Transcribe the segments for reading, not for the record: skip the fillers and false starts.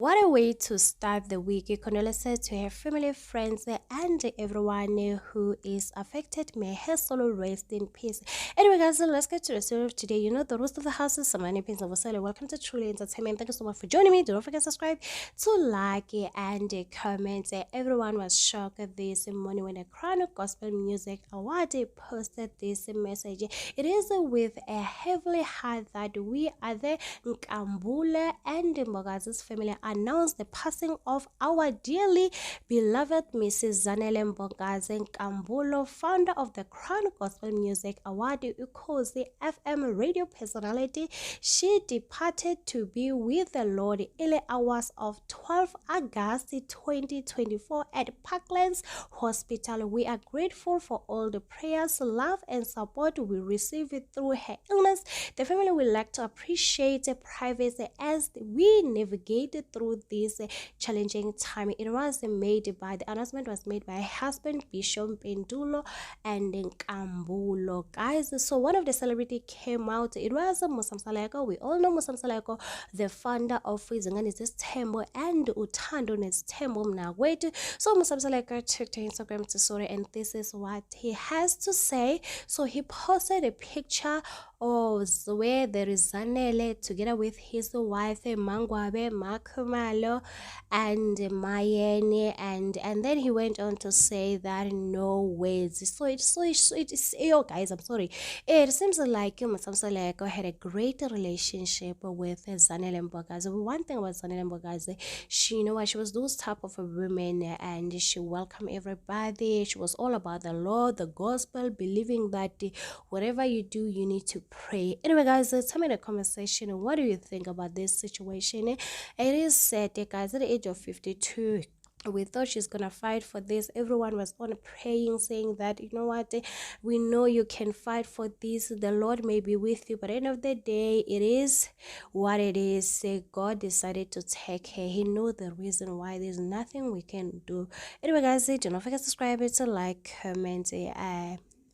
What a way to start the week. Condolences to her family, friends, and everyone who is affected. May her soul rest in peace. Anyway, guys, let's get to the story of today. You know, the rest of the house is Zanele Mbokaz. Welcome to Truly Entertainment. Thank you so much for joining me. Do not forget to subscribe, to like, and comment. Everyone was shocked this morning when the Crown Gospel Music Award posted this message. It is with a heavily heart that we are the Nkambule and Mbokaz's family announced the passing of our dearly beloved Mrs. Zanele Mbokaz Nkambulo, founder of the Crown Gospel Music Award, Ukozi FM radio personality. She departed to be with the Lord early hours of 12 August 2024 at Parklands Hospital. We are grateful for all the prayers, love, and support we received through her illness. The family would like to appreciate privacy as we navigated through this challenging time. It was made by the announcement was made by her husband Bishop Pendulo and Nkambulo. Guys, so one of the celebrity came out. It was Musa Mseleku. We all know Musa Mseleku, the founder of Zanele Tembo and Utando Tembo Mnagwetu. So Musa Mseleku took to Instagram to story, and this is what he has to say. So he posted a picture of where there is Zanele together with his wife Mangwabe Makumalo and Mayene, and then he went on to say that no words. So it's yo guys, I'm sorry. It seems like Musa Mseleku had a great relationship with Zanele Mbokaz. One thing about Zanele Mbokaz, she she was those type of a woman, and she welcomed everybody. She was all about the Lord, the gospel, believing that whatever you do, you need to pray. Anyway, guys, tell me in the comment section, what do you think about this situation? It is sad, guys, at the age of 52. We thought she's gonna fight for this. Everyone was on praying, saying that, you know what, we know you can fight for this, the Lord may be with you, but at the end of the day, it is what it is. God decided to take her. He knew the reason why. There's nothing we can do. Anyway, guys, do not forget to subscribe, to like, comment.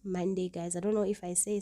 Monday, guys, I don't know if I say